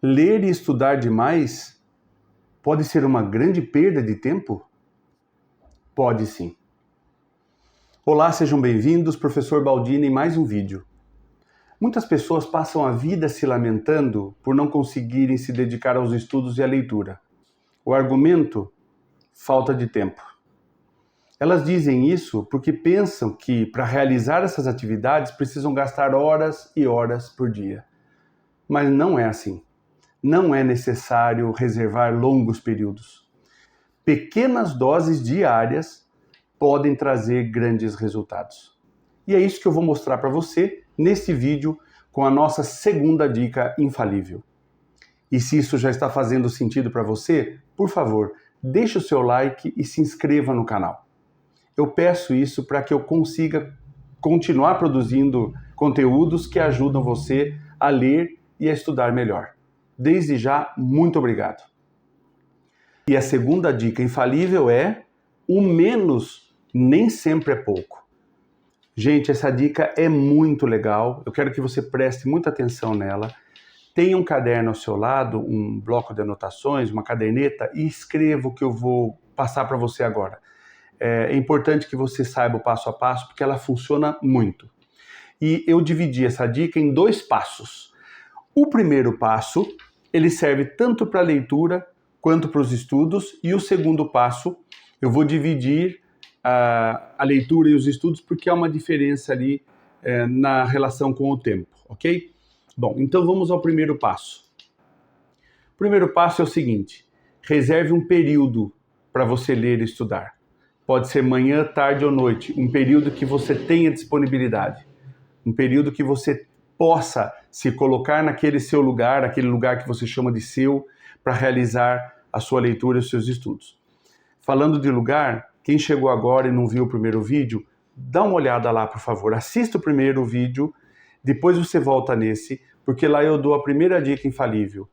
Ler e estudar demais pode ser uma grande perda de tempo? Pode sim. Olá, sejam bem-vindos, professor Baldini, em mais um vídeo. Muitas pessoas passam a vida se lamentando por não conseguirem se dedicar aos estudos e à leitura. O argumento? Falta de tempo. Elas dizem isso porque pensam que, para realizar essas atividades, precisam gastar horas e horas por dia. Mas não é assim. Não é necessário reservar longos períodos. Pequenas doses diárias podem trazer grandes resultados. E é isso que eu vou mostrar para você neste vídeo com a nossa segunda dica infalível. E se isso já está fazendo sentido para você, por favor, deixe o seu like e se inscreva no canal. Eu peço isso para que eu consiga continuar produzindo conteúdos que ajudam você a ler e a estudar melhor. Desde já, muito obrigado. E a segunda dica infalível é: o menos nem sempre é pouco. Gente, essa dica é muito legal, eu quero que você preste muita atenção nela. Tenha um caderno ao seu lado, um bloco de anotações, uma caderneta e escreva o que eu vou passar para você agora. É importante que você saiba o passo a passo, porque ela funciona muito. E eu dividi essa dica em 2 passos. O primeiro passo, ele serve tanto para a leitura quanto para os estudos, e o segundo passo, eu vou dividir a leitura e os estudos, porque há uma diferença ali na relação com o tempo, ok? Bom, então vamos ao primeiro passo. O primeiro passo é o seguinte: reserve um período para você ler e estudar. Pode ser manhã, tarde ou noite, um período que você tenha disponibilidade, um período que você possa se colocar naquele seu lugar, aquele lugar que você chama de seu, para realizar a sua leitura e os seus estudos. Falando de lugar, quem chegou agora e não viu o primeiro vídeo, dá uma olhada lá, por favor. Assista o primeiro vídeo, depois você volta nesse, porque lá eu dou a primeira dica infalível,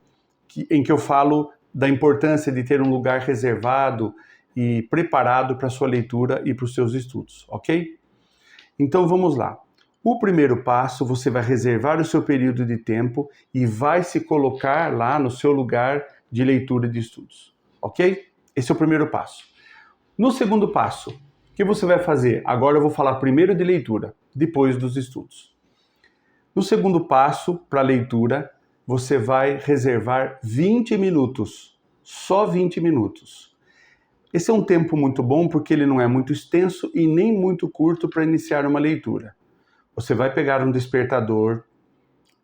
em que eu falo da importância de ter um lugar reservado e preparado para a sua leitura e para os seus estudos, ok? Então vamos lá. O primeiro passo, você vai reservar o seu período de tempo e vai se colocar lá no seu lugar de leitura e de estudos, ok? Esse é o primeiro passo. No segundo passo, o que você vai fazer? Agora eu vou falar primeiro de leitura, depois dos estudos. No segundo passo, para leitura, você vai reservar 20 minutos, só 20 minutos. Esse é um tempo muito bom porque ele não é muito extenso e nem muito curto para iniciar uma leitura. Você vai pegar um despertador,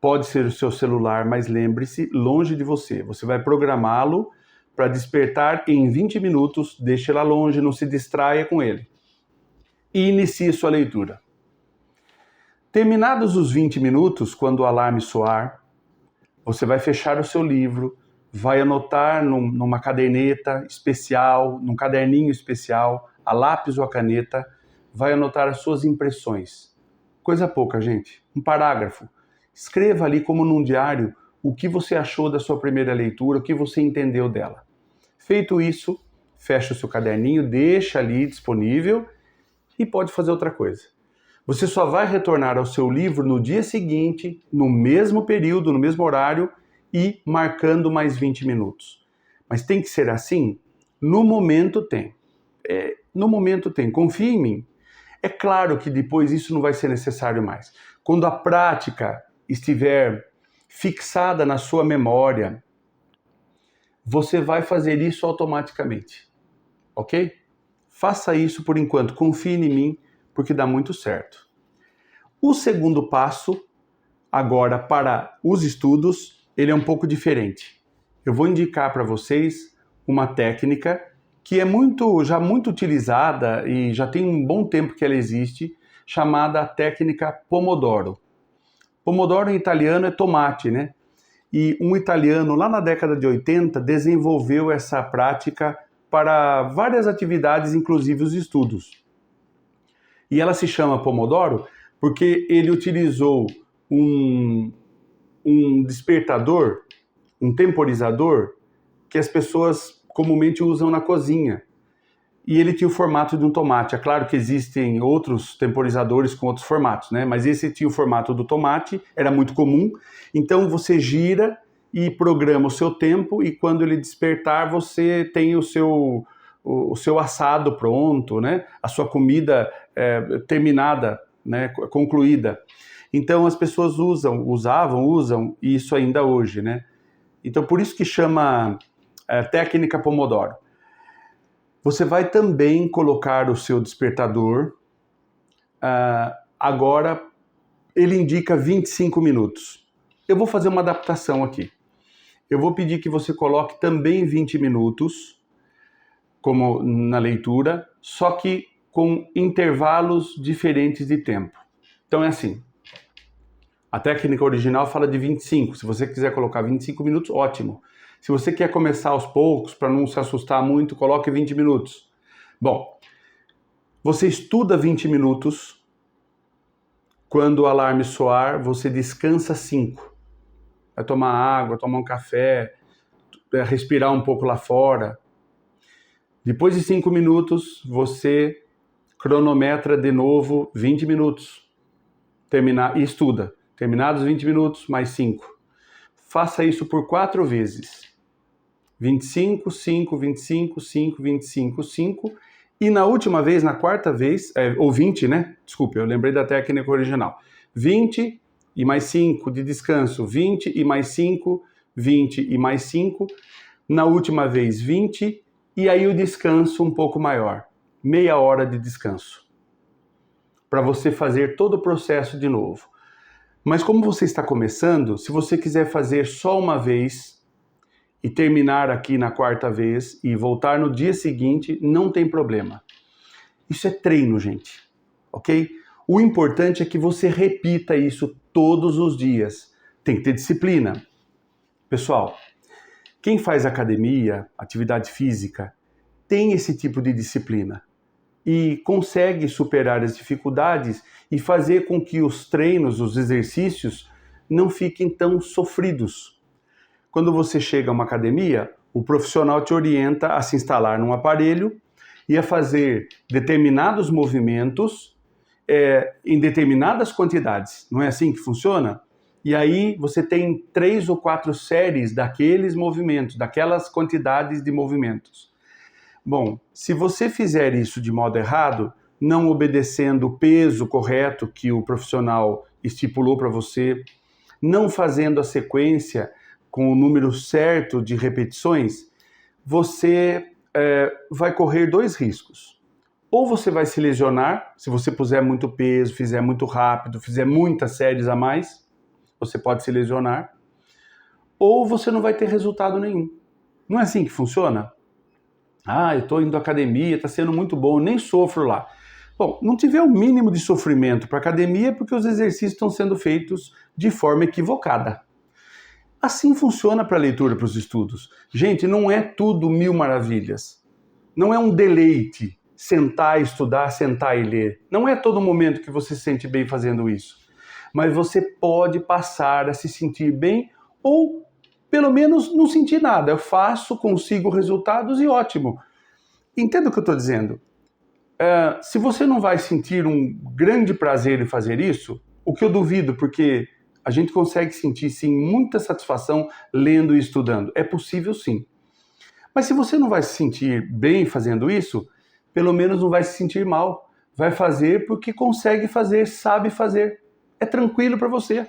pode ser o seu celular, mas lembre-se, longe de você. Você vai programá-lo para despertar em 20 minutos, deixe lá longe, não se distraia com ele. E inicie sua leitura. Terminados os 20 minutos, quando o alarme soar, você vai fechar o seu livro, vai anotar numa caderneta especial, num caderninho especial, a lápis ou a caneta, vai anotar as suas impressões. Coisa pouca, gente. Um parágrafo. Escreva ali como num diário o que você achou da sua primeira leitura, o que você entendeu dela. Feito isso, fecha o seu caderninho, deixa ali disponível e pode fazer outra coisa. Você só vai retornar ao seu livro no dia seguinte, no mesmo período, no mesmo horário e marcando mais 20 minutos. Mas tem que ser assim? No momento tem. No momento tem. Confia em mim. É claro que depois isso não vai ser necessário mais. Quando a prática estiver fixada na sua memória, você vai fazer isso automaticamente, ok? Faça isso por enquanto, confie em mim, porque dá muito certo. O segundo passo, agora para os estudos, ele é um pouco diferente. Eu vou indicar para vocês uma técnica que é já muito utilizada e já tem um bom tempo que ela existe, chamada técnica Pomodoro. Pomodoro em italiano é tomate, né? E um italiano lá na década de 80 desenvolveu essa prática para várias atividades, inclusive os estudos. E ela se chama Pomodoro porque ele utilizou um despertador, um temporizador, que as pessoas comumente usam na cozinha. E ele tinha o formato de um tomate. É claro que existem outros temporizadores com outros formatos, né? Mas esse tinha o formato do tomate, era muito comum. Então você gira e programa o seu tempo, e quando ele despertar, você tem o seu assado pronto, né? A sua comida terminada, né? Concluída. Então as pessoas usam isso ainda hoje, né? Então por isso que chama técnica Pomodoro. Você vai também colocar o seu despertador, agora ele indica 25 minutos. Eu vou fazer uma adaptação aqui. Eu vou pedir que você coloque também 20 minutos, como na leitura, só que com intervalos diferentes de tempo. Então é assim, a técnica original fala de 25, se você quiser colocar 25 minutos, ótimo. Se você quer começar aos poucos, para não se assustar muito, coloque 20 minutos. Bom, você estuda 20 minutos, quando o alarme soar, você descansa 5. Vai tomar água, tomar um café, respirar um pouco lá fora. Depois de 5 minutos, você cronometra de novo 20 minutos. E estuda. Terminados 20 minutos, mais 5. Faça isso por 4 vezes. 25, 5, 25, 5, 25, 5. E na última vez, na quarta vez, ou 20, né? Desculpe, eu lembrei da técnica original. 20 e mais 5 de descanso. 20 e mais 5, 20 e mais 5. Na última vez, 20. E aí o descanso um pouco maior. Meia hora de descanso. Para você fazer todo o processo de novo. Mas como você está começando, se você quiser fazer só uma vez e terminar aqui na quarta vez e voltar no dia seguinte, não tem problema. Isso é treino, gente, ok? O importante é que você repita isso todos os dias. Tem que ter disciplina. Pessoal, quem faz academia, atividade física, tem esse tipo de disciplina e consegue superar as dificuldades e fazer com que os treinos, os exercícios, não fiquem tão sofridos. Quando você chega a uma academia, o profissional te orienta a se instalar num aparelho e a fazer determinados movimentos em determinadas quantidades. Não é assim que funciona? E aí você tem 3 ou 4 séries daqueles movimentos, daquelas quantidades de movimentos. Bom, se você fizer isso de modo errado, não obedecendo o peso correto que o profissional estipulou para você, não fazendo a sequência com o número certo de repetições, você vai correr 2 riscos. Ou você vai se lesionar, se você puser muito peso, fizer muito rápido, fizer muitas séries a mais, você pode se lesionar, ou você não vai ter resultado nenhum. Não é assim que funciona? Eu estou indo à academia, está sendo muito bom, nem sofro lá. Bom, não tiver o mínimo de sofrimento para a academia porque os exercícios estão sendo feitos de forma equivocada. Assim funciona para a leitura, para os estudos. Gente, não é tudo mil maravilhas. Não é um deleite sentar, estudar, sentar e ler. Não é todo momento que você se sente bem fazendo isso. Mas você pode passar a se sentir bem ou pelo menos não sentir nada. Eu faço, consigo resultados e ótimo. Entenda o que eu estou dizendo. Se você não vai sentir um grande prazer em fazer isso, o que eu duvido, porque a gente consegue sentir sim muita satisfação lendo e estudando. É possível sim. Mas se você não vai se sentir bem fazendo isso, pelo menos não vai se sentir mal. Vai fazer porque consegue fazer, sabe fazer. É tranquilo para você.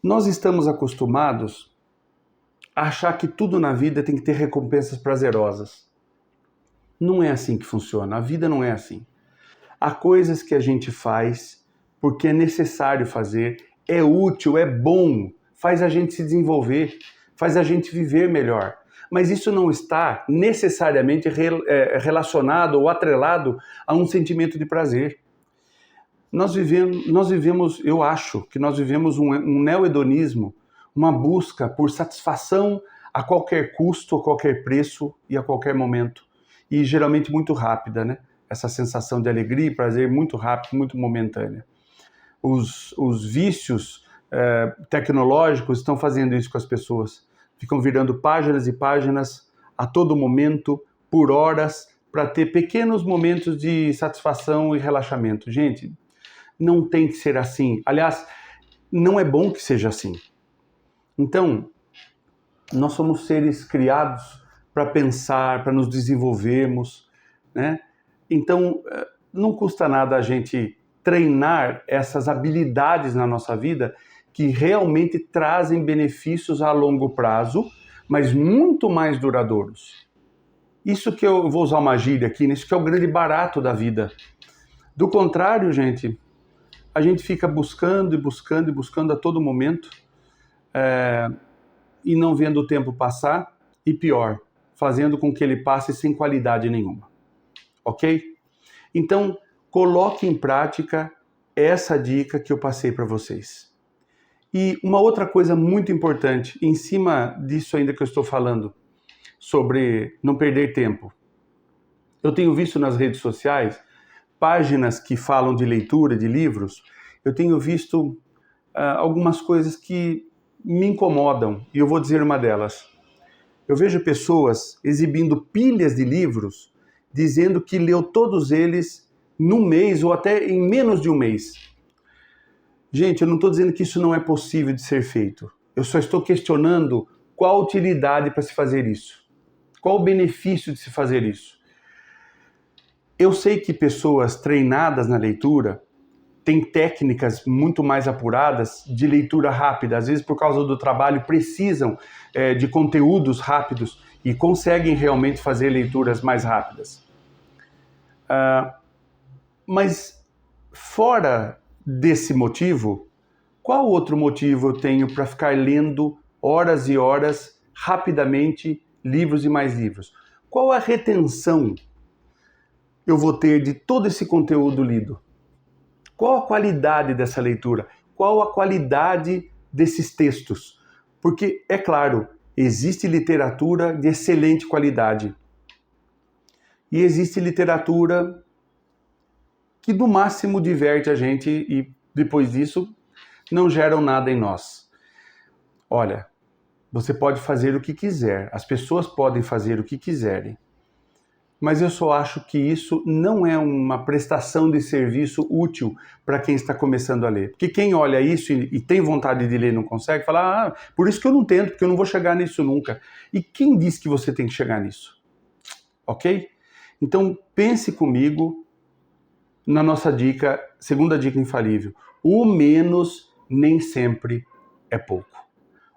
Nós estamos acostumados a achar que tudo na vida tem que ter recompensas prazerosas. Não é assim que funciona. A vida não é assim. Há coisas que a gente faz porque é necessário fazer, é útil, é bom, faz a gente se desenvolver, faz a gente viver melhor. Mas isso não está necessariamente relacionado ou atrelado a um sentimento de prazer. Nós vivemos, eu acho que nós vivemos um neohedonismo, uma busca por satisfação a qualquer custo, a qualquer preço e a qualquer momento. E geralmente muito rápida, né? Essa sensação de alegria e prazer muito rápida, muito momentânea. Os vícios tecnológicos estão fazendo isso com as pessoas. Ficam virando páginas e páginas a todo momento, por horas, para ter pequenos momentos de satisfação e relaxamento. Gente, não tem que ser assim. Aliás, não é bom que seja assim. Então, nós somos seres criados para pensar, para nos desenvolvermos, né? Então, não custa nada a gente treinar essas habilidades na nossa vida que realmente trazem benefícios a longo prazo, mas muito mais duradouros. Isso que eu vou usar uma gíria aqui, isso que é o grande barato da vida. Do contrário, gente, a gente fica buscando e buscando e buscando a todo momento, e não vendo o tempo passar, e pior, fazendo com que ele passe sem qualidade nenhuma. Ok? Então, coloque em prática essa dica que eu passei para vocês. E uma outra coisa muito importante, em cima disso ainda que eu estou falando, sobre não perder tempo. Eu tenho visto nas redes sociais páginas que falam de leitura de livros, eu tenho visto algumas coisas que me incomodam, e eu vou dizer uma delas. Eu vejo pessoas exibindo pilhas de livros, dizendo que leu todos eles num mês ou até em menos de um mês. Gente, eu não estou dizendo que isso não é possível de ser feito. Eu só estou questionando qual a utilidade para se fazer isso. Qual o benefício de se fazer isso? Eu sei que pessoas treinadas na leitura têm técnicas muito mais apuradas de leitura rápida. Às vezes, por causa do trabalho, precisam de conteúdos rápidos e conseguem realmente fazer leituras mais rápidas. Mas, fora desse motivo, qual outro motivo eu tenho para ficar lendo horas e horas, rapidamente, livros e mais livros? Qual a retenção eu vou ter de todo esse conteúdo lido? Qual a qualidade dessa leitura? Qual a qualidade desses textos? Porque, é claro, existe literatura de excelente qualidade. E existe literatura que, no máximo, diverte a gente e, depois disso, não geram nada em nós. Olha, você pode fazer o que quiser, as pessoas podem fazer o que quiserem, mas eu só acho que isso não é uma prestação de serviço útil para quem está começando a ler. Porque quem olha isso e tem vontade de ler e não consegue, fala, por isso que eu não tento, porque eu não vou chegar nisso nunca. E quem disse que você tem que chegar nisso? Ok? Então, pense comigo na nossa dica, segunda dica infalível. O menos nem sempre é pouco.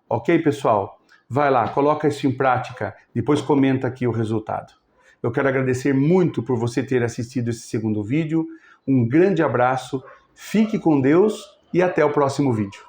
Ok, pessoal? Vai lá, coloca isso em prática, depois comenta aqui o resultado. Eu quero agradecer muito por você ter assistido esse segundo vídeo. Um grande abraço, fique com Deus e até o próximo vídeo.